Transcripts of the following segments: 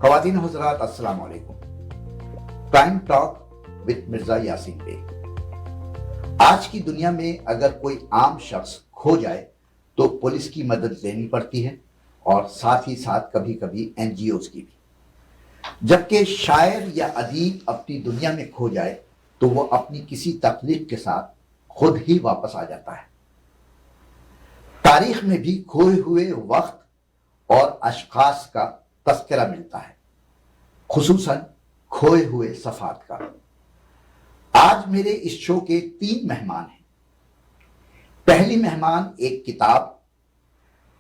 خواتین و حضرات السلام علیکم. Time talk with Mirza Yasin Baig. آج کی دنیا میں اگر کوئی عام شخص کھو جائے تو پولیس کی مدد لینی پڑتی ہے اور ساتھ ہی ساتھ کبھی کبھی این جی اوز کی بھی. جبکہ شاعر یا ادیب اپنی دنیا میں کھو جائے تو وہ اپنی کسی تخلیق کے ساتھ خود ہی واپس آ جاتا ہے. تاریخ میں بھی کھوئے ہوئے وقت اور اشخاص کا تذکرہ ملتا ہے، خصوصاً کھوئے ہوئے صفحات کا. آج میرے اس شو کے 3 مہمان ہیں. پہلی مہمان ایک کتاب،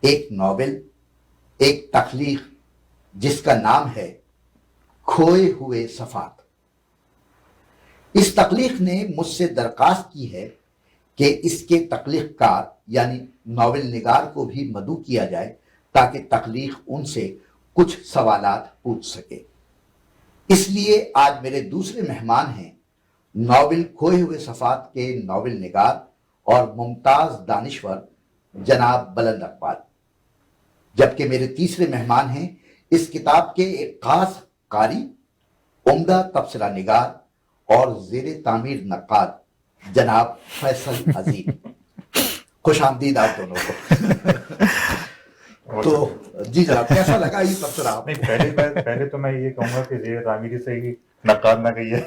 ایک ناول، ایک تخلیق جس کا نام ہے کھوئے ہوئے صفحات. اس تخلیق نے مجھ سے درخواست کی ہے کہ اس کے تخلیق کار یعنی ناول نگار کو بھی مدعو کیا جائے تاکہ تخلیق ان سے کچھ سوالات پوچھ سکے. اس لیے آج میرے دوسرے مہمان ہیں ناول کھوئے ہوئے صفحات کے ناول نگار اور ممتاز دانشور جناب بلند اقبال. جبکہ میرے تیسرے مہمان ہیں اس کتاب کے ایک خاص قاری، عمدہ تبصرہ نگار اور زیر تعمیر نقاد جناب فیصل عظیم. خوش آمدید آپ دونوں کو. تو جی جناب، کیسا لگا یہ تبصرہ؟ پہلے تو میں یہ کہوں گا کہ زیر تعمیری سے ہی نقاد نہ کہیے.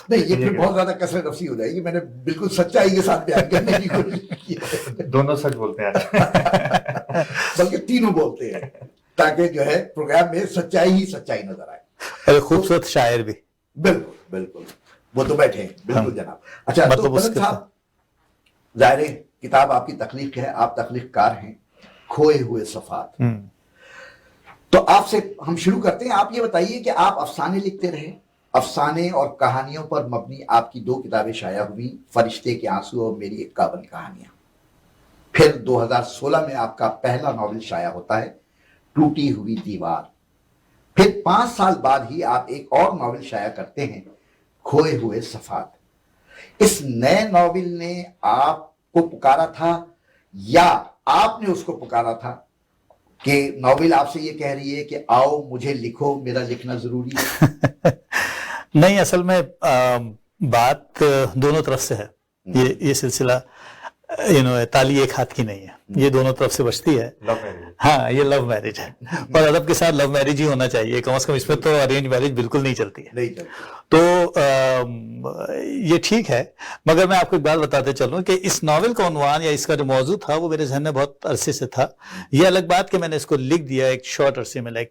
نہیں، یہ پھر بہت زیادہ کثرت نفسی ہو جائے گی. میں نے بالکل سچائی کے ساتھ بیان کرنے کی کوشش کی ہے. دونوں سچ بولتے ہیں بلکہ تینوں بولتے ہیں تاکہ جو ہے پروگرام میں سچائی ہی سچائی نظر آئے. اور خوبصورت شاعر بھی. بالکل بالکل، وہ تو بیٹھے ہیں. بالکل جناب. اچھا تو بلند صاحب، ظاہر ہے کتاب آپ کی تخلیق ہے، آپ تخلیق کار ہیں، کھوئے ہوئے صفحات. تو آپ سے ہم شروع کرتے ہیں. آپ یہ بتائیے کہ آپ افسانے لکھتے رہے. افسانے اور کہانیوں پر مبنی آپ کی 2 کتابیں شائع ہوئی، فرشتے کے آنسو اور میری 51 کہانیاں. پھر 2016 میں آپ کا پہلا ناول شائع ہوتا ہے ٹوٹی ہوئی دیوار. پھر 5 سال بعد ہی آپ ایک اور ناول شائع کرتے ہیں کھوئے ہوئے صفحات. اس نئے ناول نے آپ کو پکارا تھا یا آپ نے اس کو پکارا تھا کہ ناول آپ سے یہ کہہ رہی ہے کہ آؤ مجھے لکھو، میرا لکھنا ضروری ہے؟ نہیں، اصل میں بات دونوں طرف سے ہے. یہ سلسلہ تالی ایک ہاتھ کی نہیں ہے، یہ دونوں طرف سے بچتی ہے. ہاں، یہ لو میرج ہے اور ادب کے ساتھ لو میرج ہی ہونا چاہیے. کم از کم اس میں تو ارینج میرج بالکل نہیں چلتی ہے. تو یہ ٹھیک ہے. مگر میں آپ کو ایک بات بتاتے چلوں کہ اس ناول کا عنوان یا اس کا جو موضوع تھا وہ میرے ذہن میں بہت عرصے سے تھا. یہ الگ بات کہ میں نے اس کو لکھ دیا ایک شارٹ عرصے میں،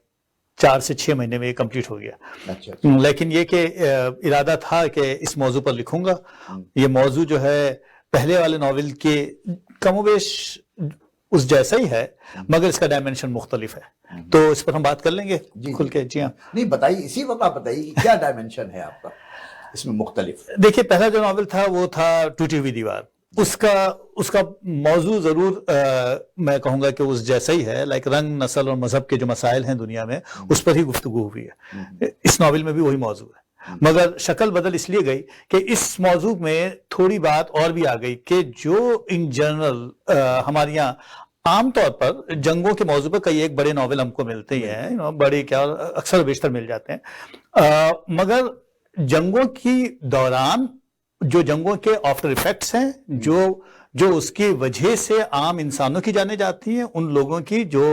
4 سے 6 مہینے میں یہ کمپلیٹ ہو گیا. لیکن یہ کہ ارادہ تھا کہ اس موضوع پر لکھوں گا. یہ موضوع جو ہے پہلے والے ناول کے کم و بیش اس جیسا ہی ہے، مگر اس کا ڈائمینشن مختلف ہے. تو اس پر ہم بات کر لیں گے کھل کے. جی ہاں، نہیں بتائیے، اسی وقت آپ بتائیے کہ کیا ڈائمینشن ہے آپ کا اس میں مختلف. دیکھیے، پہلا جو ناول تھا وہ تھا ٹوٹی ہوئی دیوار. اس کا موضوع ضرور میں کہوں گا کہ اس جیسا ہی ہے. لائک رنگ، نسل اور مذہب کے جو مسائل ہیں دنیا میں اس پر ہی گفتگو ہوئی ہے. اس ناول میں بھی وہی موضوع ہے، مگر شکل بدل اس لیے گئی کہ اس موضوع میں تھوڑی بات اور بھی آ گئی کہ جو ان جنرل ہمارے یہاں عام طور پر جنگوں کے موضوع پر کئی ایک بڑے ناول ہم کو ملتے ہی ہیں، بڑے کیا اکثر بیشتر مل جاتے ہیں، مگر جنگوں کی دوران جو جنگوں کے آفٹر ایفیکٹس ہیں، جو اس کی وجہ سے عام انسانوں کی جانیں جاتی ہیں، ان لوگوں کی جو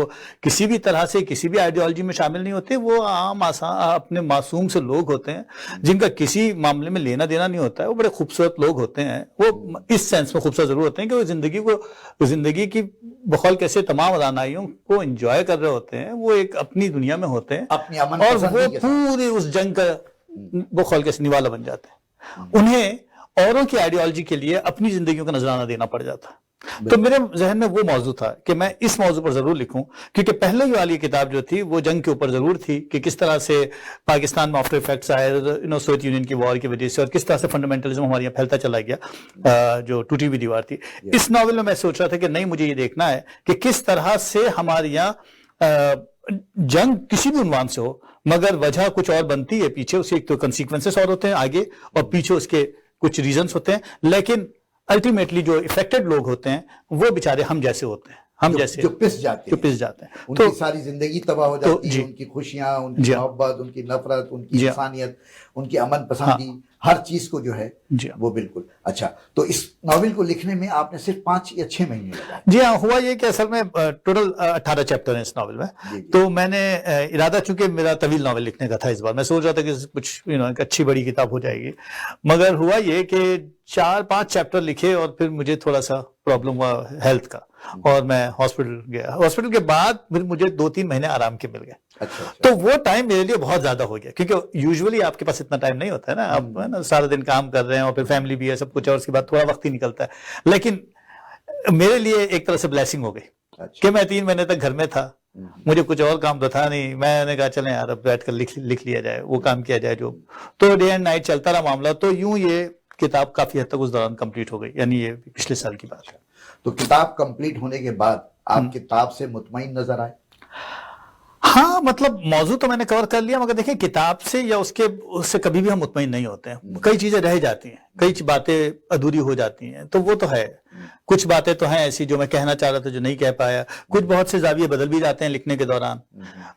کسی بھی طرح سے کسی بھی آئیڈیالوجی میں شامل نہیں ہوتے، وہ عام اپنے معصوم سے لوگ ہوتے ہیں جن کا کسی معاملے میں لینا دینا نہیں ہوتا ہے. وہ بڑے خوبصورت لوگ ہوتے ہیں. وہ اس سینس میں خوبصورت ضرور ہوتے ہیں کہ وہ زندگی کی بقول کیسے تمام رعنائیوں کو انجوائے کر رہے ہوتے ہیں. وہ ایک اپنی دنیا میں ہوتے ہیں اور وہ پوری اس جنگ کا بقول کیسے نوالا بن جاتے ہیں. انہیں اوروں کی آئیڈیالوجی کے لیے اپنی زندگیوں کا نذرانہ دینا پڑ جاتا. تو میرے ذہن میں وہ موضوع تھا کہ میں اس موضوع پر ضرور لکھوں، کیونکہ پہلے والی کتاب جو تھی وہ جنگ کے اوپر ضرور تھی کہ کس طرح سے پاکستان میں آفٹر ایفیکٹس آئے سوویت یونین کی وار کی وجہ سے، اور کس طرح سے فنڈامنٹلزم ہمارے یہاں پھیلتا چلا گیا جو ٹوٹی ہوئی دیوار تھی. اس ناول میں میں سوچ رہا تھا کہ نہیں، مجھے یہ دیکھنا ہے کہ کس طرح سے ہمارے یہاں جنگ کسی بھی عنوان سے ہو مگر وجہ کچھ اور بنتی ہے پیچھے. اس کے ایک تو کنسیکوینسز اور ہوتے ہیں آگے، اور پیچھے اس کے کچھ ریزنز ہوتے ہیں، لیکن الٹیمیٹلی جو افیکٹڈ لوگ ہوتے ہیں وہ بیچارے ہم جیسے ہوتے ہیں. ہم جیسے جو پس جاتے جو ہیں، پس جاتے ہیں. ان تو کی ساری زندگی تباہ ہو جاتی جی. ہے، ان کی خوشیاں، ان کی جی ہاں. محبت، ان کی نفرت، ان کی جی ہاں. انسانیت، ان کی امن پسندی، ہر چیز کو جو ہے جی ہاں. وہ بالکل. اچھا، تو اس ناول کو لکھنے میں آپ نے صرف 5 یا 6 مہینے لگائے؟ جی ہاں. ہوا یہ کہ اصل میں ٹوٹل 18 چیپٹر ہیں اس ناول میں. جی جی. تو میں نے ارادہ، چونکہ میرا طویل ناول لکھنے کا تھا اس بار، میں سوچ رہا تھا کہ کچھ ایک اچھی بڑی کتاب ہو جائے گی، مگر ہوا یہ کہ 4-5 چیپٹر لکھے اور پھر مجھے تھوڑا سا پرابلم ہوا ہیلتھ کا، اور میں ہاسپٹل گیا. ہاسپٹل کے بعد پھر مجھے 2-3 مہینے آرام کے مل گئے. اچھا اچھا. تو وہ ٹائم میرے لیے بہت زیادہ ہو گیا، کیونکہ یوزولی آپ کے پاس اتنا ٹائم نہیں ہوتا ہے نا، آپ ہے نا سارا دن کام کر رہے ہیں اور پھر فیملی بھی ہے، سب کچھ ہے، اور اس کے بعد تھوڑا وقت ہی نکلتا ہے. لیکن میرے لیے ایک طرح سے بلیسنگ ہو گئی کہ میں 3 مہینے تک گھر میں تھا، مجھے کچھ اور کام تو تھا نہیں. میں نے کہا چلیں یار اب بیٹھ کر لکھ لیا جائے، وہ کام کیا جائے جو. تو ڈے اینڈ نائٹ چلتا رہا معاملہ. تو یوں یہ کتاب کافی حد تک اس دوران کمپلیٹ ہو گئی، یعنی یہ پچھلے سال کی بات ہے. تو کتاب کمپلیٹ ہونے کے بعد آپ کتاب سے مطمئن نظر آئے؟ ہاں، مطلب موضوع تو میں نے کور کر لیا، مگر دیکھیں کتاب سے یا اس سے کبھی بھی ہم مطمئن نہیں ہوتے ہیں. کئی چیزیں رہ جاتی ہیں، کئی باتیں ادھوری ہو جاتی ہیں، تو وہ تو ہے. کچھ باتیں تو ہیں ایسی جو میں کہنا چاہ رہا تھا جو نہیں کہہ پایا. کچھ بہت سے زاویے بدل بھی جاتے ہیں لکھنے کے دوران،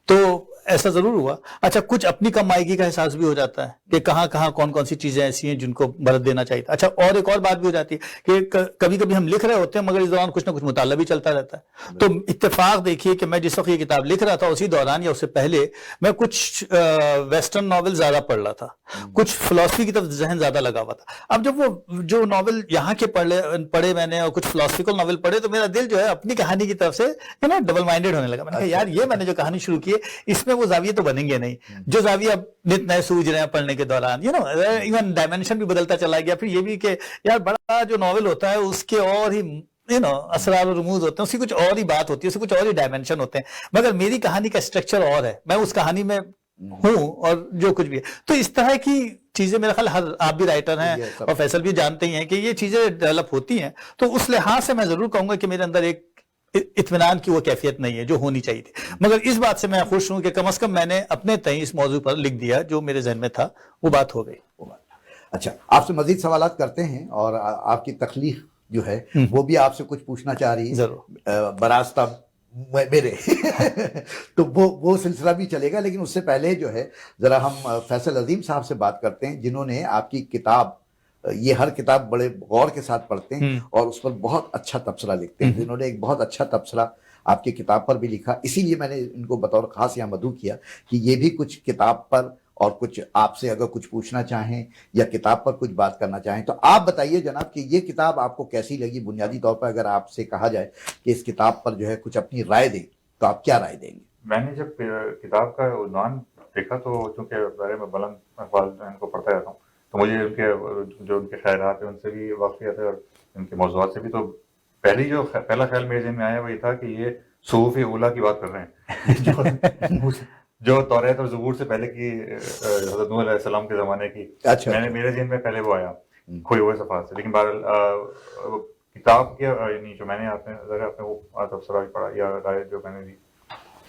تو ایسا ضرور ہوا. اچھا، کچھ اپنی کم مائیگی کا احساس بھی ہو جاتا ہے کہ کہاں کہاں کون کون سی چیزیں ایسی ہیں جن کو برت دینا چاہیے. اچھا، اور ایک اور بات بھی ہو جاتی ہے کہ کبھی کبھی ہم لکھ رہے ہوتے ہیں مگر اس دوران کچھ نہ کچھ مطالعہ بھی چلتا رہتا ہے. تو اتفاق دیکھیے کہ میں جس وقت یہ کتاب لکھ رہا تھا اسی دوران یا اس سے پہلے میں کچھ ویسٹرن ناول زیادہ پڑھ رہا تھا، کچھ فلسفی کی طرف ذہن زیادہ لگا ہوا تھا. اب جب وہ جو ناول یہاں کے پڑھے میں نے اور کچھ فلسفیکل ناول پڑھے، تو میرا دل جو ہے اپنی کہانی کی طرف سے ڈبل مائنڈیڈ ہونے لگا. میں نے کہا یار یہ میں نے جو کہانی شروع کی ہے اس میں وہ زاویے تو بنیں گے نہیں جو زاویہ اب نت نئے سوج رہے ہیں پڑھنے کے دوران. ایون ڈائمینشن بھی بدلتا چلا گیا. پھر یہ بھی کہ یار بڑا جو ناول ہوتا ہے اس کے اور ہی اسرار و رموز ہوتے ہیں، اس کی کچھ اور ہی بات ہوتی ہے، اس کے کچھ اور ہی ڈائمینشن ہوتے ہیں. مگر میری کہانی کا اسٹرکچر اور ہے، میں اس کہانی میں ہوں اور جو کچھ بھی ہے. تو اس طرح کی چیزیں میرا خیال آپ بھی رائٹر ہیں اور فیصل بھی جانتے ہی ہیں کہ یہ چیزیں ڈیولپ ہوتی ہیں. تو اس لحاظ سے میں ضرور کہوں گا کہ میرے اندر ایک اطمینان کی وہ کیفیت نہیں ہے جو ہونی چاہیے تھی. مگر اس بات سے میں خوش ہوں کہ کم از کم میں نے اپنے تئیں اس موضوع پر لکھ دیا، جو میرے ذہن میں تھا وہ بات ہو گئی. اچھا، آپ سے مزید سوالات کرتے ہیں اور آپ کی تخلیق جو ہے وہ بھی آپ سے کچھ پوچھنا چاہ رہی ہے ضرور براستہ میرے تو وہ سلسلہ بھی چلے گا. لیکن اس سے پہلے جو ہے ذرا ہم فیصل عظیم صاحب سے بات کرتے ہیں، جنہوں نے آپ کی کتاب، یہ ہر کتاب بڑے غور کے ساتھ پڑھتے ہیں اور اس پر بہت اچھا تبصرہ لکھتے ہیں. انہوں نے ایک بہت اچھا تبصرہ آپ کی کتاب پر بھی لکھا، اسی لیے میں نے ان کو بطور خاص یہاں مدعو کیا کہ یہ بھی کچھ کتاب پر اور کچھ آپ سے اگر کچھ پوچھنا چاہیں یا کتاب پر کچھ بات کرنا چاہیں. تو آپ بتائیے جناب کہ یہ کتاب آپ کو کیسی لگی؟ بنیادی طور پر اگر آپ سے کہا جائے کہ اس کتاب پر جو ہے کچھ اپنی رائے دیں تو آپ کیا رائے دیں گے؟ میں نے جب کتاب کا عنوان دیکھا تو چونکہ بارے میں بلند اخبار ان کو پڑھتا رہتا ہوں تو مجھے ان کے خیالات ہیں ان سے بھی واقفیت ہے اور ان کے موضوعات سے بھی. تو پہلا خیال میرے ذہن میں آیا وہی تھا کہ یہ صحف اولیٰ کی بات کر رہے ہیں جو توریت اور زبور سے پہلے کی حضرت نوح علیہ السلام کے زمانے کی. میرے ذہن میں پہلے وہ آیا کھوئے ہوئے صفحات سے. لیکن بہرحال کتاب کے یعنی جو میں نے آپ نے وہ تبصرہ بھی پڑھا یا رائے جو میں نے دی،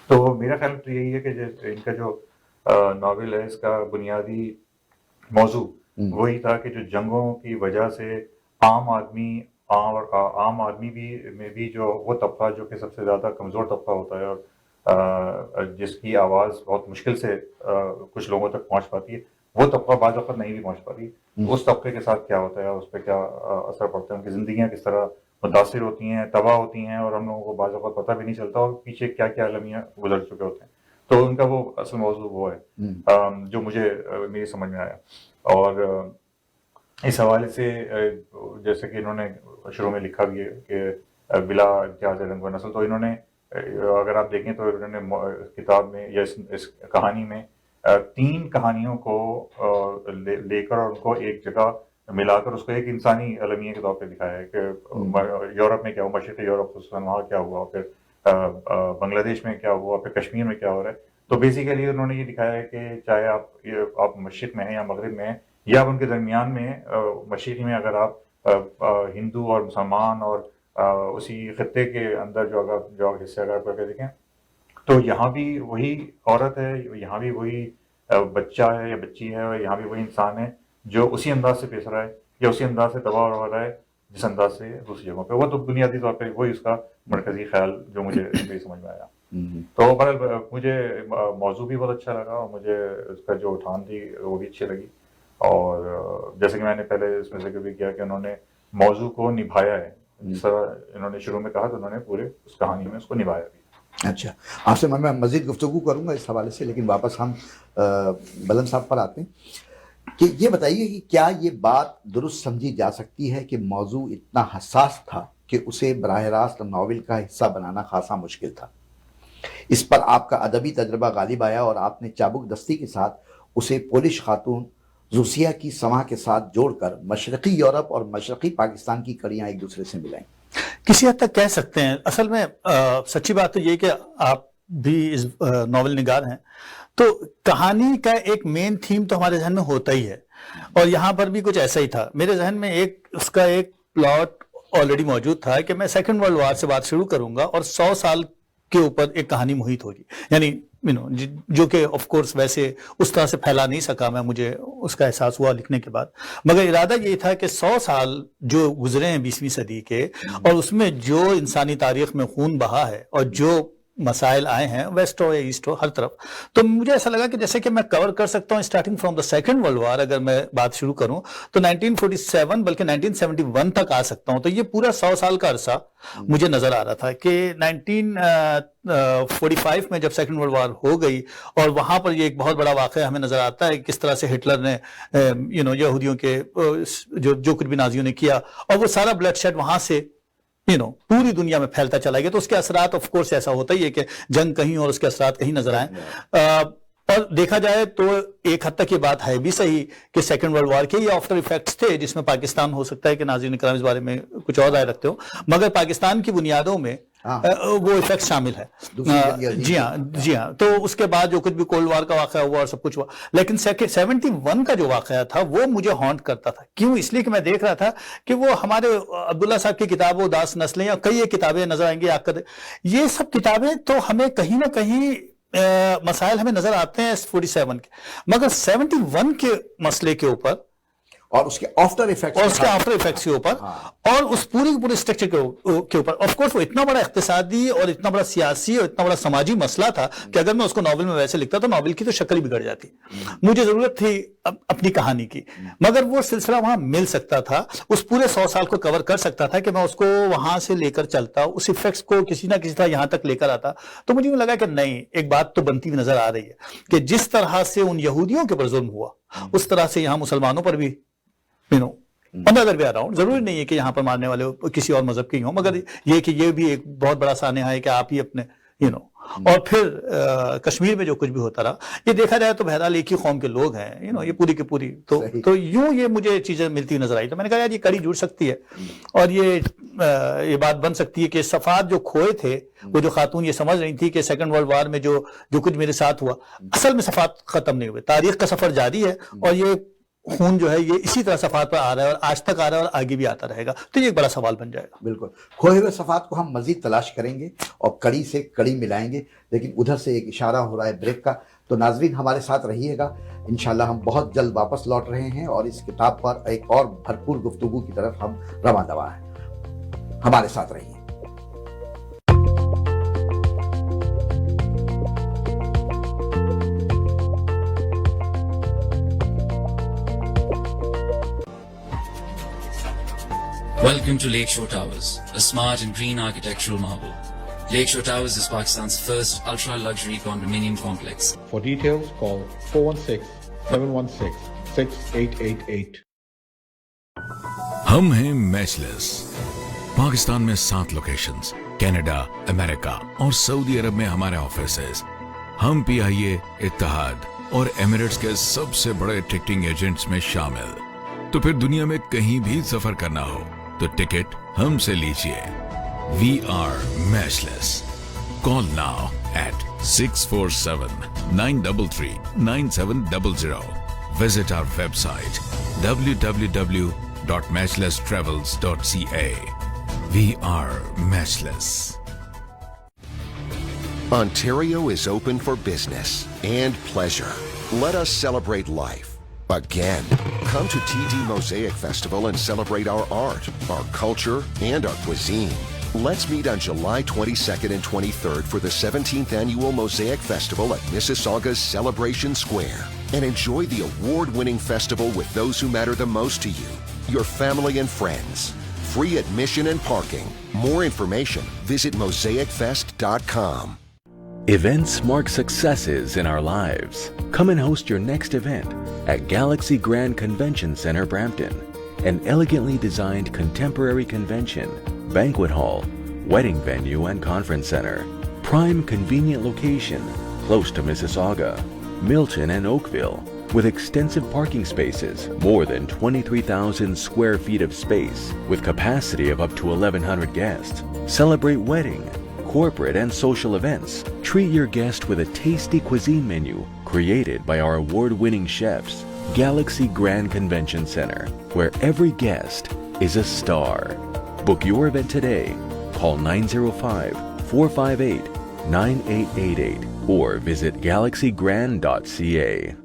تو میرا خیال تو یہی ہے کہ ان کا جو ناول ہے اس کا بنیادی موضوع وہی تھا کہ جو جنگوں کی وجہ سے عام آدمی میں بھی جو وہ طبقہ جو کہ سب سے زیادہ کمزور طبقہ ہوتا ہے اور جس کی آواز بہت مشکل سے کچھ لوگوں تک پہنچ پاتی ہے، وہ طبقہ بعض وقت نہیں بھی پہنچ پاتی. اس طبقے کے ساتھ کیا ہوتا ہے، اس پہ کیا اثر پڑتا ہے، ان کی زندگیاں کس طرح متاثر ہوتی ہیں، تباہ ہوتی ہیں، اور ہم لوگوں کو بعض وقت پتہ بھی نہیں چلتا اور پیچھے کیا کیا المیاں گزر چکے ہوتے ہیں. تو ان کا وہ اصل موضوع وہ ہے جو مجھے میری سمجھ میں آیا. اور اس حوالے سے جیسے کہ انہوں نے شروع میں لکھا بھی ہے کہ بلا امتیاز رنگ و نسل، تو انہوں نے اگر آپ دیکھیں تو انہوں نے کتاب میں یا اس کہانی میں 3 کہانیوں کو لے کر اور ان کو ایک جگہ ملا کر اس کو ایک انسانی المیہ کے طور پہ دکھایا ہے کہ یورپ میں کیا ہوا، مشرقی یورپ خصوصاً وہاں کیا ہوا، پھر بنگلہ دیش میں کیا ہوا، پھر کشمیر میں کیا ہو رہا ہے. تو بیسیکلی انہوں نے یہ دکھایا ہے کہ چاہے آپ مشرق میں ہیں یا مغرب میں ہیں یا آپ ان کے درمیان میں مشرقی میں اگر آپ ہندو اور مسلمان اور اسی خطے کے اندر جو حصے اگر کر کے دیکھیں تو یہاں بھی وہی عورت ہے، یہاں بھی وہی بچہ ہے یا بچی ہے، اور یہاں بھی وہی انسان ہے جو اسی انداز سے پیش رہا ہے یا اسی انداز سے تباہ ہو رہا ہے جس انداز سے دوسری جگہوں پہ. وہ تو بنیادی طور پہ وہی اس کا مرکزی خیال جو مجھے سمجھ میں آیا. تو بہرحال مجھے موضوع بھی بہت اچھا لگا اور مجھے اس کا جو اٹھان تھی وہ بھی اچھی لگی. اور جیسے کہ میں نے پہلے اس میں ذکر بھی کیا کہ انہوں نے موضوع کو نبھایا ہے. جس طرح انہوں نے شروع میں کہا تو انہوں نے پورے اس کہانی میں اس کو نبھایا بھی. اچھا، آپ سے میں مزید گفتگو کروں گا اس حوالے سے، لیکن واپس ہم بلند صاحب پر آتے ہیں کہ یہ بتائیے کہ کیا یہ بات درست سمجھی جا سکتی ہے کہ موضوع اتنا حساس تھا کہ اسے براہ راست ناول کا حصہ بنانا خاصا مشکل تھا. اس پر آپ کا ادبی تجربہ غالب آیا اور آپ نے چابک دستی کے ساتھ اسے پولش خاتون زوسیا کی سما کے ساتھ جوڑ کر مشرقی یورپ اور مشرقی پاکستان کی کڑیاں ایک دوسرے سے ملائیں. کسی حد تک کہہ سکتے ہیں. اصل میں سچی بات تو یہ کہ آپ بھی اس ناول نگار ہیں، تو کہانی کا ایک مین تھیم تو ہمارے ذہن میں ہوتا ہی ہے، اور یہاں پر بھی کچھ ایسا ہی تھا. میرے ذہن میں اس کا ایک پلاٹ آلریڈی موجود تھا کہ میں سیکنڈ ورلڈ وار سے بات شروع کروں گا اور 100 سال کے اوپر ایک کہانی محیط ہوگی. یعنی جو کہ آف کورس ویسے اس طرح سے پھیلا نہیں سکا میں، مجھے اس کا احساس ہوا لکھنے کے بعد، مگر ارادہ یہ تھا کہ 100 سال جو گزرے ہیں 20ویں صدی کے، اور اس میں جو انسانی تاریخ میں خون بہا ہے اور جو مسائل آئے ہیں ویسٹ ہو یا ایسٹ ہو ہر طرف، تو مجھے ایسا لگا کہ جیسے کہ میں کور کر سکتا ہوں starting from the second world war. اگر میں بات شروع کروں تو 1947 بلکہ 1971 تک آ سکتا ہوں. تو یہ پورا 100 سال کا عرصہ مجھے نظر آ رہا تھا کہ 1945 میں جب سیکنڈ ورلڈ وار ہو گئی، اور وہاں پر یہ ایک بہت بڑا واقعہ ہمیں نظر آتا ہے کس طرح سے ہٹلر نے یہودیوں کے جو کچھ بھی نازیوں نے کیا، اور وہ سارا بلڈ شیڈ وہاں سے پوری دنیا میں پھیلتا چلا گیا. تو اس کے اثرات آف کورس ایسا ہوتا ہی ہے کہ جنگ کہیں اور اس کے اثرات کہیں نظر آئیں. اور دیکھا جائے تو ایک حد تک یہ بات ہے بھی صحیح کہ سیکنڈ ورلڈ وار کے یہ آفٹر ایفیکٹس تھے، جس میں پاکستان ہو سکتا ہے کہ ناظرین کرام اس بارے میں کچھ اور رائے رکھتے ہو، مگر پاکستان کی بنیادوں میں وہ ایفیکٹ شامل ہے. جی ہاں. تو اس کے بعد جو کچھ بھی کولڈ وار کا واقعہ ہوا اور سب کچھ ہوا، لیکن 71 کا جو واقعہ تھا وہ مجھے ہانٹ کرتا تھا. کیوں؟ اس لیے کہ میں دیکھ رہا تھا کہ وہ ہمارے عبداللہ صاحب کی کتاب اداس نسلیں، یا کئی کتابیں نظر آئیں گی، یہ سب کتابیں تو ہمیں کہیں نہ کہیں مسائل ہمیں نظر آتے ہیں 47 کے، مگر 71 کے مسئلے کے اوپر اور اس کے آفٹر ایفیکٹس کے اوپر اور اس پورے اسٹرکچر کے اوپر، آف کورس وہ اتنا بڑا اقتصادی اور اتنا بڑا سیاسی اور اتنا بڑا سماجی مسئلہ تھا کہ اگر میں اس کو ناول میں ویسے لکھتا تو ناول کی تو شکل ہی بگڑ جاتی. مجھے ضرورت تھی اپنی کہانی کی، مگر وہ سلسلہ وہاں مل سکتا تھا، اس پورے 100 سال کو کور کر سکتا تھا کہ میں اس کو وہاں سے لے کر چلتا، اس ایفیکٹس کو کسی نہ کسی طرح یہاں تک لے کر آتا. تو مجھے لگا کہ نہیں، ایک بات تو بنتی ہوئی نظر آ رہی ہے کہ جس طرح سے ان یہودیوں کے اوپر ظلم ہوا، اس طرح سے یہاں مسلمانوں پر بھی اندر بھی آ رہا ہوں. ضروری نہیں ہے کہ یہاں پر مارنے والے کسی اور مذہب کے ہی ہوں، مگر یہ کہ یہ بھی ایک بہت بڑا سانحہ ہے کہ آپ ہی اپنے اور پھر کشمیر میں جو کچھ بھی ہوتا رہا، یہ دیکھا جائے تو بہرحال ایک ہی قوم کے لوگ ہیں، یہ پوری کی پوری. تو یوں یہ مجھے چیزیں ملتی نظر آئی. تو میں نے کہا یار یہ کڑی جڑ سکتی ہے اور یہ بات بن سکتی ہے کہ صفات جو کھوئے تھے، وہ جو خاتون یہ سمجھ رہی تھی کہ سیکنڈ ورلڈ وار میں جو کچھ میرے ساتھ ہوا، اصل میں صفات ختم نہیں ہوئے، تاریخ کا سفر جاری ہے، اور یہ خون جو ہے یہ اسی طرح صفات پر آ رہا ہے اور آج تک آ رہا ہے اور آگے بھی آتا رہے گا. تو یہ ایک بڑا سوال بن جائے گا. بالکل، کھوئے ہوئے صفات کو ہم مزید تلاش کریں گے اور کڑی سے کڑی ملائیں گے، لیکن ادھر سے ایک اشارہ ہو رہا ہے بریک کا. تو ناظرین ہمارے ساتھ رہیے گا، انشاءاللہ ہم بہت جلد واپس لوٹ رہے ہیں اور اس کتاب پر ایک اور بھرپور گفتگو کی طرف ہم رواں دواں ہیں. ہمارے ساتھ رہیے. Welcome to Lakeshore Towers, a smart and green architectural marvel. Lakeshore Towers is Pakistan's first ultra-luxury condominium complex. For details, call 416-716-6888. ہم ہیں میچلیس. پاکستان میں 7 لوکیشنز، کینیڈا، امریکہ اور سعودی عرب میں ہمارے آفیسز. ہم PIA، اتحاد اور ایمریٹس کے سب سے بڑے ٹکٹنگ ایجنٹس میں شامل. تو پھر دنیا میں کہیں بھی سفر کرنا ہو تو ٹکٹ ہم سے لیجیے. We are matchless. Call now at 647-933-9700. Visit our website www.matchlesstravels.ca. We are matchless. Ontario is open for business and pleasure. Let us celebrate life. again. Come to TD Mosaic Festival and celebrate our art, our culture, and our cuisine. Let's meet on July 22nd and 23rd for the 17th Annual Mosaic Festival at Mississauga's Celebration Square and enjoy the award-winning festival with those who matter the most to you, your family and friends. Free admission and parking. More information, visit mosaicfest.com. Events mark successes in our lives. Come and host your next event at Galaxy Grand Convention Center, Brampton. An elegantly designed contemporary convention, banquet hall, wedding venue and conference center. Prime convenient location, close to Mississauga, Milton and Oakville, with extensive parking spaces, more than 23,000 square feet of space, with capacity of up to 1,100 guests. Celebrate wedding, corporate and social events. Treat your guest with a tasty cuisine menu created by our award-winning chefs. Galaxy Grand Convention Center, where every guest is a star. Book your event today. Call 905-458-9888 or visit galaxygrand.ca.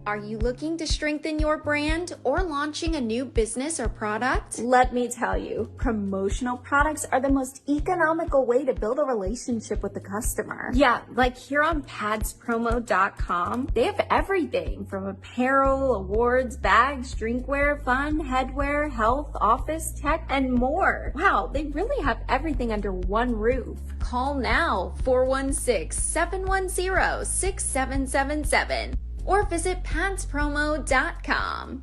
Are you looking to strengthen your brand or launching a new business or product? Let me tell you, promotional products are the most economical way to build a relationship with the customer. Yeah, like here on padspromo.com, they have everything from apparel, awards, bags, drinkware, fun, headwear, health, office, tech, and more. Wow, they really have everything under one roof. Call now, 416-710-6777. or visit padspromo.com.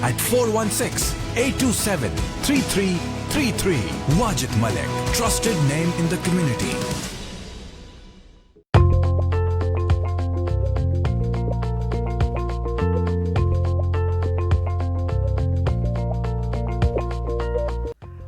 at 416-827-3333. Wajid Malik, trusted name in the community.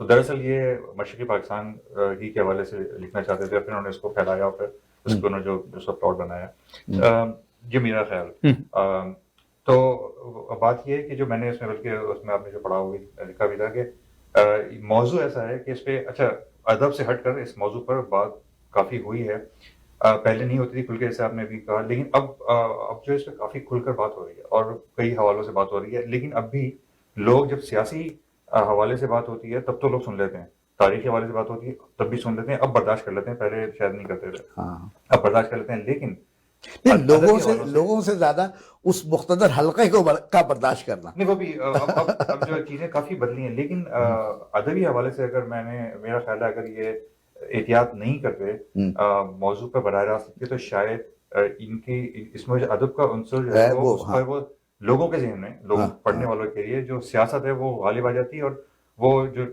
تو دراصل یہ مشرقی پاکستان ہی کے حوالے سے لکھنا چاہتے تھے، پھر انہوں نے اس کو پھیلایا اور پھر اس کو انہوں نے جو اس کا پلاٹ بنایا. یہ میرا خیال. تو بات یہ ہے کہ جو میں نے اس میں بلکہ اس میں آپ نے جو پڑھا ہوگی لکھا بھی تھا کہ موضوع ایسا ہے کہ اس پہ اچھا ادب سے ہٹ کر اس موضوع پر بات کافی ہوئی ہے. پہلے نہیں ہوتی تھی کھل کے، جیسے آپ نے بھی کہا، لیکن اب جو اس پہ کافی کھل کر بات ہو رہی ہے اور کئی حوالوں سے بات ہو رہی ہے. لیکن اب بھی لوگ جب سیاسی حوالے سے بات ہوتی ہے تب تو لوگ سن لیتے ہیں، تاریخی حوالے سے بات ہوتی ہے تب بھی سن لیتے ہیں، اب برداشت کر لیتے ہیں، پہلے شاید نہیں کرتے تھے، اب برداشت کر لیتے ہیں. لیکن لوگوں سے زیادہ اس مختصر حلقے کا برداشت کرنا نہیں، وہ بھی اب جو چیزیں کافی بدلی ہیں. لیکن ادبی حوالے سے اگر میرا خیال ہے اگر یہ احتیاط نہیں کرتے موضوع پہ براہ راست تو شاید ان کی اس میں جو ادب کا عنصر جو ہے وہ لوگوں کے ذہن میں، لوگ پڑھنے والوں کے لیے جو سیاست ہے وہ غالب آ جاتی ہے، اور وہ جو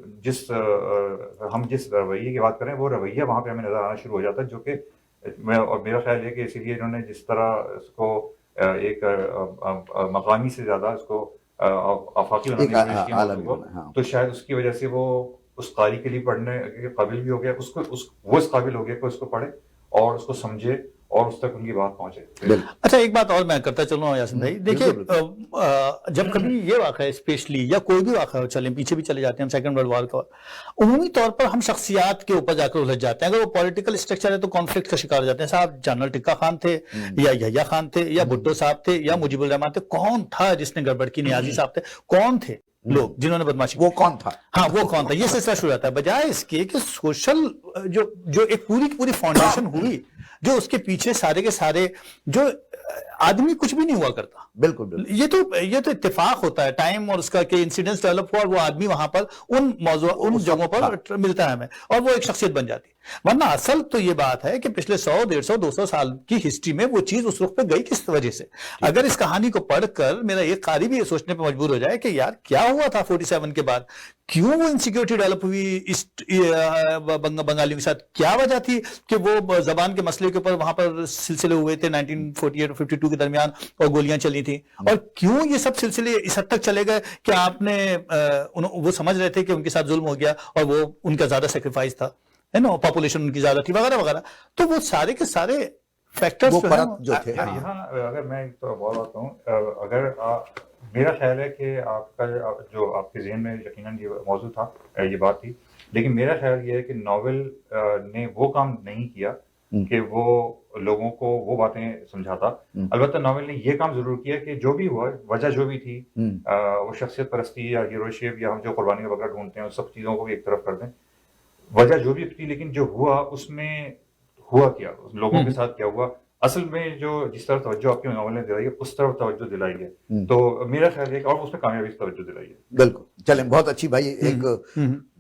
ہم جس رویے کی بات کریں وہ رویہ وہاں پہ ہمیں نظر آنا شروع ہو جاتا ہے، جو کہ اور میرا خیال ہے کہ اسی لیے انہوں نے جس طرح اس کو ایک مقامی سے زیادہ اس کو آفاقی بنانے کی کوشش کی، تو شاید اس کی وجہ سے وہ اس قاری کے لیے پڑھنے کے قابل بھی ہو گیا، وہ اس قابل ہو گیا کہ اس کو پڑھے اور اس کو سمجھے اور اس تک ان کی بات پہنچے. اچھا ایک بات اور میں کرتا چلوں یاسین بھائی، دیکھیے جب کبھی یہ واقعہ اسپیشلی یا کوئی بھی واقعہ چلیں پیچھے بھی چلے جاتے ہیں ہم سیکنڈ ورلڈ وار کا، عمومی طور پر ہم شخصیات کے اوپر جا کر الجھ جاتے ہیں. اگر وہ پولیٹیکل اسٹرکچر ہے تو کانفلکٹ کا شکار ہو جاتے ہیں. صاحب جنرل ٹکا خان تھے یا یحییٰ خان تھے یا بھٹو صاحب تھے یا مجیب الرحمان تھے، کون تھا جس نے گڑبڑ کی؟ نیازی صاحب تھے. کون تھے لوگ جنہوں نے بدماشی؟ وہ کون تھا؟ ہاں وہ کون تھا؟ یہ سلسلہ شروع ہوتا ہے بجائے اس کے کہ سوشل جو ایک پوری فاؤنڈیشن ہوئی، جو اس کے پیچھے سارے کے سارے جو آدمی کچھ بھی نہیں ہوا کرتا. بالکل یہ تو اتفاق ہوتا ہے ٹائم اور اس کا کہ انسیڈنٹس ڈیولپ ہوا اور وہ آدمی وہاں پر ان جگہوں پر ملتا ہے ہمیں اور وہ ایک شخصیت بن جاتی ہے. ورنہ اصل تو یہ بات ہے کہ پچھلے 100 150 200 سال کی ہسٹری میں وہ چیز اس وقت پہ گئی کس وجہ سے. اگر اس کہانی کو پڑھ کر میرا ایک قاری بھی یہ سوچنے پہ مجبور ہو جائے کہ یار کیا ہوا تھا 47 کے بعد، کیوں وہ انسیکیورٹی ڈیولپ ہوئی بنگالیوں کے ساتھ، کیا وجہ تھی کہ وہ زبان کے مسئلے کے اوپر وہاں پر سلسلے ہوئے تھے 1948 اور 52 کے درمیان اور گولیاں چلی تھیں، اور کیوں یہ سب سلسلے اس حد تک چلے گئے کہ آپ نے وہ سمجھ رہے تھے کہ ان کے ساتھ ظلم ہو گیا اور وہ ان کا زیادہ سیکریفائس تھا، ہے نا، پاپولیشن ان کی زیادہ تھی وغیرہ وغیرہ. تو وہ سارے کے سارے فیکٹرز جو تھے. یہاں اگر میں ایک تو بات بات ہوں، اگر میرا خیال ہے کہ آپ کا جو آپ کے ذہن میں یقیناً یہ موضوع تھا، یہ بات تھی، لیکن میرا خیال یہ ہے کہ ناول نے وہ کام نہیں کیا کہ وہ لوگوں کو وہ باتیں سمجھاتا. البتہ ناول نے یہ کام ضرور کیا کہ جو بھی ہوا، وجہ جو بھی تھی، وہ شخصیت پرستی یا ہیروشپ یا ہم جو قربانی وغیرہ ڈھونڈتے ہیں، اس سب چیزوں کو بھی ایک طرف کر دیں. وجہ جو بھی تھی، لیکن جو ہوا اس میں ہوا کیا، لوگوں کے ساتھ کیا ہوا، اصل میں جو جس طرح توجہ آپ کی ناول نے دلائی ہے اس طرف توجہ دلائی ہے. تو میرا خیال ہے کہ اور اس میں کامیابی سے توجہ دلائی ہے. بالکل. چلیں بہت اچھی بھائی، ایک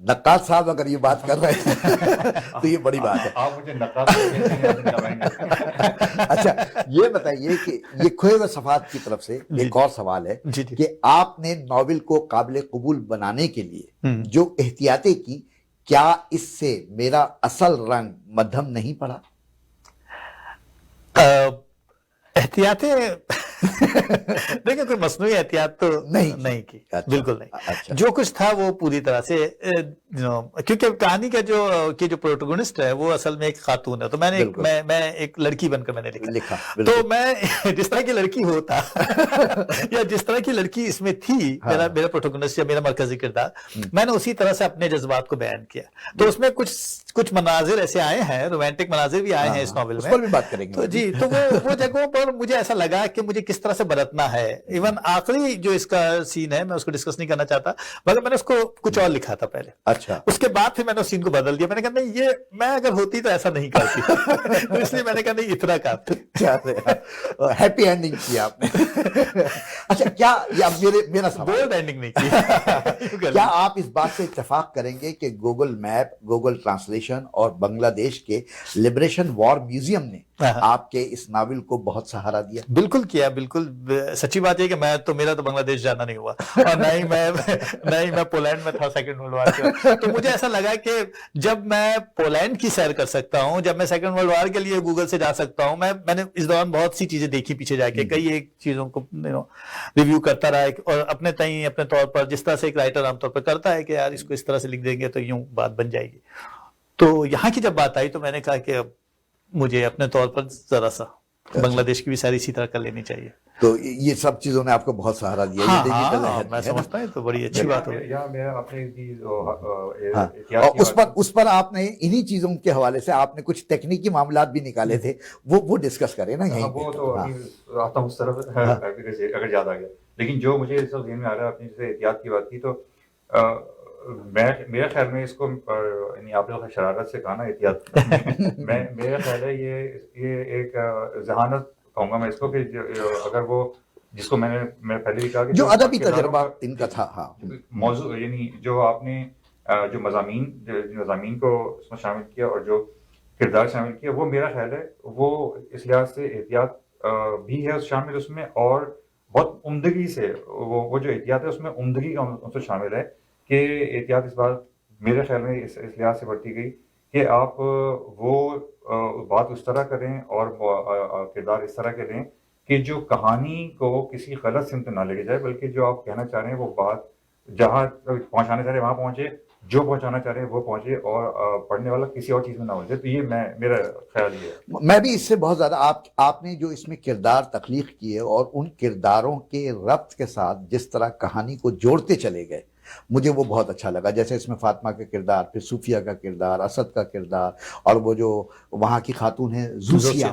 نقاد صاحب اگر یہ بات کر رہے ہیں تو یہ بڑی بات ہے. آپ مجھے نقاد اچھا یہ بتائیے کہ یہ کھوئے ہوئے صفحات کی طرف سے ایک اور سوال ہے کہ آپ نے ناول کو قابل قبول بنانے کے لیے جو احتیاطیں کی، کیا اس سے میرا اصل رنگ مدھم نہیں پڑا؟ احتیاطیں دیکھیں کوئی مصنوعی احتیاط تو نہیں کی، بالکل نہیں. جو کچھ تھا وہ پوری طرح سے، کیونکہ کہانی کا جو پروٹوگونسٹ ہے وہ اصل میں ایک خاتون ہے، تو میں ایک لڑکی بن کر میں نے لکھا. تو میں جس طرح کی لڑکی ہوتا یا جس طرح کی لڑکی اس میں تھی میرا پروٹوگونسٹ یا میرا مرکزی کردار، میں نے اسی طرح سے اپنے جذبات کو بیان کیا. تو اس میں کچھ مناظر ایسے آئے ہیں، رومانٹک مناظر بھی آئے ہیں اس ناول میں، بھی بات کریں گے. جی تو وہ جگہوں پر مجھے ایسا لگا کہ مجھے کس طرح سے برتنا ہے. ایون آخری جو اس کا سین ہے میں اس کو ڈسکس نہیں کرنا چاہتا، مگر میں نے اس کو کچھ اور لکھا تھا پہلے. اچھا. اس کے بعد پھر میں نے اس سین کو بدل دیا. میں نے کہا نہیں، یہ میں اگر ہوتی تو ایسا نہیں کرتی، تو اس لیے میں نے کہا نہیں اتنا کافی. ہیپی اینڈنگ کیا آپ نے. اچھا کیا میرا سوال بولڈ اینڈنگ نہیں کی. کیا آپ اس بات سے اتفاق کریں گے کہ گوگل میپ، گوگل ٹرانسلیشن اور بنگلہ دیش کے لبریشن وار میوزیم نے آپ کے اس ناول کو بہت سہارا دیا؟ بالکل کیا، بالکل سچی بات ہے کہ میرا تو بنگلہ دیش جانا نہیں ہوا اور نہ ہی میں پولینڈ میں تھا سیکنڈ ورلڈ وار کے. تو مجھے ایسا لگا کہ جب میں پولینڈ کی سیر کر سکتا ہوں, جب میں سیکنڈ ورلڈ وار کے لیے گوگل سے جا سکتا ہوں, میں نے اس دوران بہت سی چیزیں دیکھی پیچھے جا کے, کئی ایک چیزوں کو ریویو کرتا رہا اور اپنے طور پر جس طرح سے ایک رائٹر عام طور پر کرتا ہے کہ یار اس کو اس طرح سے لکھ دیں گے تو یوں بات بن جائے گی. تو یہاں کی جب بات آئی تو میں نے کہا کہ اب مجھے اپنے طور پر ذرا سا بنگلہ دیش کی بھی ساری اسی طرح کر لینی چاہیے. تو یہ سب چیزوں نے آپ کو بہت سہارا دیا. میں سمجھتا ہوں تو بڑی اچھی بات ہوگی. اس پر آپ نے انہی چیزوں کے حوالے سے آپ نے کچھ تکنیکی معاملات بھی نکالے تھے, وہ ڈسکس کریں نا یہیں. وہ تو آتا ہوں اس طرف اگر یاد آ گیا. لیکن جو مجھے اس ذہن میں آ رہا ہے, اپنی جیسے احتیاط کی بات کی, تو میرے خیال میں اس کو آپ نے شرارت سے کہا نا احتیاط, میرا خیال ہے یہ ایک ذہانت کہوں گا میں اس کو, کہ اگر وہ جس کو میں نے پہلے بھی کہا کہ جو ادبی تجربہ ان کا تھا, موضوع یعنی جو آپ نے جو مضامین کو اس میں شامل کیا اور جو کردار شامل کیا, وہ میرا خیال ہے وہ اس لحاظ سے احتیاط بھی ہے شامل اس میں, اور بہت عمدگی سے وہ جو احتیاط ہے اس میں عمدگی کا عنصر شامل ہے. کہ احتیاط اس بات میرے خیال میں اس لحاظ سے بڑھتی گئی کہ آپ وہ بات اس طرح کریں اور کردار اس طرح کے دیں کہ جو کہانی کو کسی غلط سمت نہ لے کے جائے, بلکہ جو آپ کہنا چاہ رہے ہیں وہ بات جہاں پہنچانا چاہ رہے ہیں وہاں پہنچے, جو پہنچانا چاہ رہے ہیں وہ پہنچے, اور پڑھنے والا کسی اور چیز میں نہ ہو جائے. تو یہ میرا خیال یہ ہے. میں بھی اس سے بہت زیادہ آپ نے جو اس میں کردار تخلیق کیے اور ان کرداروں کے ربط کے ساتھ جس طرح کہانی کو جوڑتے چلے گئے, مجھے وہ بہت اچھا لگا. جیسے اس میں فاطمہ کا کردار, پھر صوفیہ کا کردار, اسد کا کردار, اور وہ جو وہاں کی خاتون ہے زوسیہ,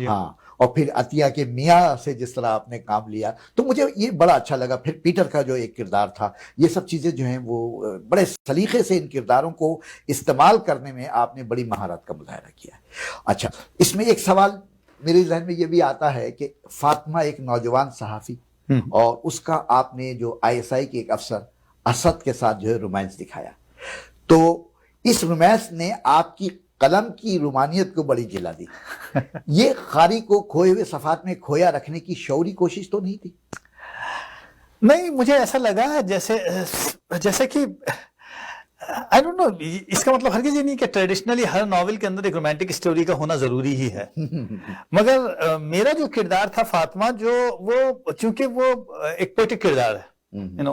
ہاں, اور پھر عطیہ کے میاں سے جس طرح آپ نے کام لیا, تو مجھے یہ بڑا اچھا لگا. پھر پیٹر کا جو ایک کردار تھا, یہ سب چیزیں جو ہیں وہ بڑے سلیقے سے ان کرداروں کو استعمال کرنے میں آپ نے بڑی مہارت کا مظاہرہ کیا ہے. اچھا, اس میں ایک سوال میرے ذہن میں یہ بھی آتا ہے کہ فاطمہ ایک نوجوان صحافی, اور اس کا آپ نے جو ISI کے ایک افسر اسد کے ساتھ جو ہے رومانس دکھایا, تو اس رومانس نے آپ کی قلم کی رومانیت کو بڑی جلا دی. یہ قاری کو کھوئے ہوئے صفحات میں کھویا رکھنے کی شعوری کوشش تو نہیں تھی؟ نہیں, مجھے ایسا لگا جیسے کہ I don't know, اس کا مطلب ہرگز یہ نہیں کہ ٹریڈیشنلی ہر ناول کے اندر ایک رومانٹک اسٹوری کا ہونا ضروری ہی ہے. مگر میرا جو کردار تھا فاطمہ, جو وہ چونکہ وہ ایک پوئٹک کردار ہے,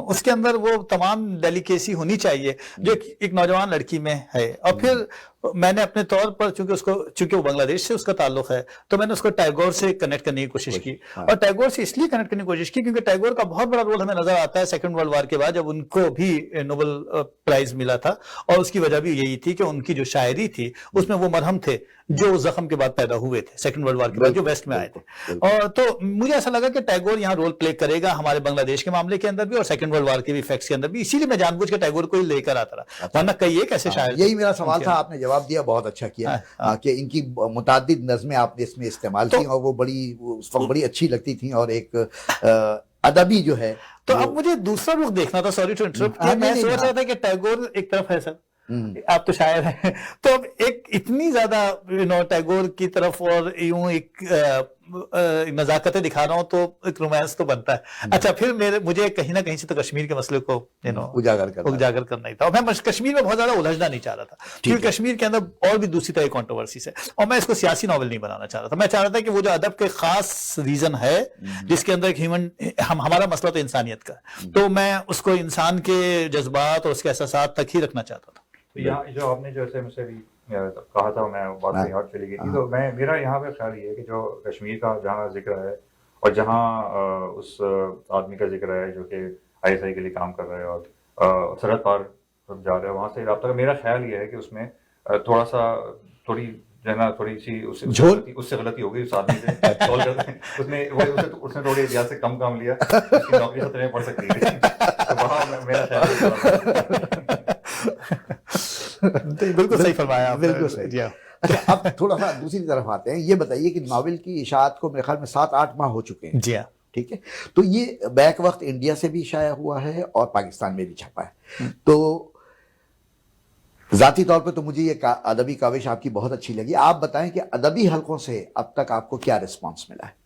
اس کے اندر وہ تمام ڈیلیکیسی ہونی چاہیے جو ایک نوجوان لڑکی میں ہے. اور پھر میں نے اپنے طور پر چونکہ وہ بنگلہ دیش سے اس کا تعلق ہے, تو میں نے اس کو ٹیگور سے کنیکٹ کرنے کی کوشش کی. اور ٹیگور سے اس لیے کنیکٹ کرنے کی کوشش کی کیونکہ ٹیگور کا بہت بڑا رول ہمیں نظر آتا ہے سیکنڈ ورلڈ وار کے بعد, جب ان کو بھی نوبل پرائز ملا تھا, اور اس کی وجہ بھی یہی تھی کہ ان کی جو شاعری تھی اس میں وہ مرہم تھے جو زخم کے بعد پیدا ہوئے تھے سیکنڈ ورلڈ وار کے بعد, جو ویسٹ میں آئے تھے. اور تو مجھے ایسا لگا کہ ٹیگور یہاں رول پلے کرے گا ہمارے بنگلہ دیش کے معاملے کے اندر بھی اور سیکنڈ ورلڈ وار کے بھی فیکٹس کے اندر بھی, اسی لیے میں جان بوجھ کے ٹیگور کو ہی لے کر آتا رہا, ورنہ کئی ایک ایسے شاعر. یہی میرا سوال تھا, آپ نے جواب دیا, بہت اچھا کیا کہ ان کی متعدد نظمیں آپ نے اس میں استعمال کی, اور وہ اس وقت بڑی اچھی لگتی تھیں, اور ایک ادبی جو ہے. تو اب مجھے دوسرا رخ دیکھنا تھا, سوری ٹو انٹرپٹ, میں سوچ رہا تھا کہ ٹیگور ایک طرف ہے سر, آپ تو شاعر ہیں, تو اب ایک اتنی زیادہ ٹیگور کی طرف اور یوں ایک نزاکتیں دکھا رہا ہوں تو ایک رومانس تو بنتا ہے. اچھا, پھر مجھے کہیں نہ کہیں سے تو کشمیر کے مسئلے کو اجاگر کرنا ہی تھا, اور میں کشمیر میں بہت زیادہ الجھنا نہیں چاہ رہا تھا, کیونکہ کشمیر کے اندر اور بھی دوسری طرح کنٹروورسیز ہے, اور میں اس کو سیاسی ناول نہیں بنانا چاہ رہا تھا. میں چاہ رہا تھا کہ وہ جو ادب کے خاص ریزن ہے جس کے اندر ایک ہمارا مسئلہ تو انسانیت کا ہے, تو میں اس کو انسان کے جذبات اور اس کے احساسات تک ہی رکھنا چاہتا تھا. یہاں جو آپ نے جیسے مجھ سے بھی کہا تھا, میں بات کہیں اور چلی گئی تھی, تو میرا یہاں پہ خیال یہ ہے کہ جو کشمیر کا جہاں ذکر ہے اور جہاں اس آدمی کا ذکر ہے جو کہ ISI کے لیے کام کر رہا ہے اور سرحد پار جا رہا ہے, وہاں سے رابطہ, میرا خیال یہ ہے کہ اس میں تھوڑی جو ہے نا تھوڑی سی اس سے غلطی ہو گئی اس آدمی سے, اس نے تھوڑی احتیاط سے کم لیا, اس کی نوکری خطرے میں پڑ سکتی ہے, تو وہاں میرا خیال بالکل صحیح فرمایا, بالکل صحیح. اچھا, اب تھوڑا سا دوسری طرف آتے ہیں. یہ بتائیے کہ ناول کی اشاعت کو میرے خیال میں 7-8 ماہ ہو چکے ہیں. جی ہاں, ٹھیک ہے, تو یہ بیک وقت انڈیا سے بھی شائع ہوا ہے اور پاکستان میں بھی چھپا ہے. تو ذاتی طور پہ تو مجھے یہ ادبی کاوش آپ کی بہت اچھی لگی. آپ بتائیں کہ ادبی حلقوں سے اب تک آپ کو کیا رسپانس ملا ہے؟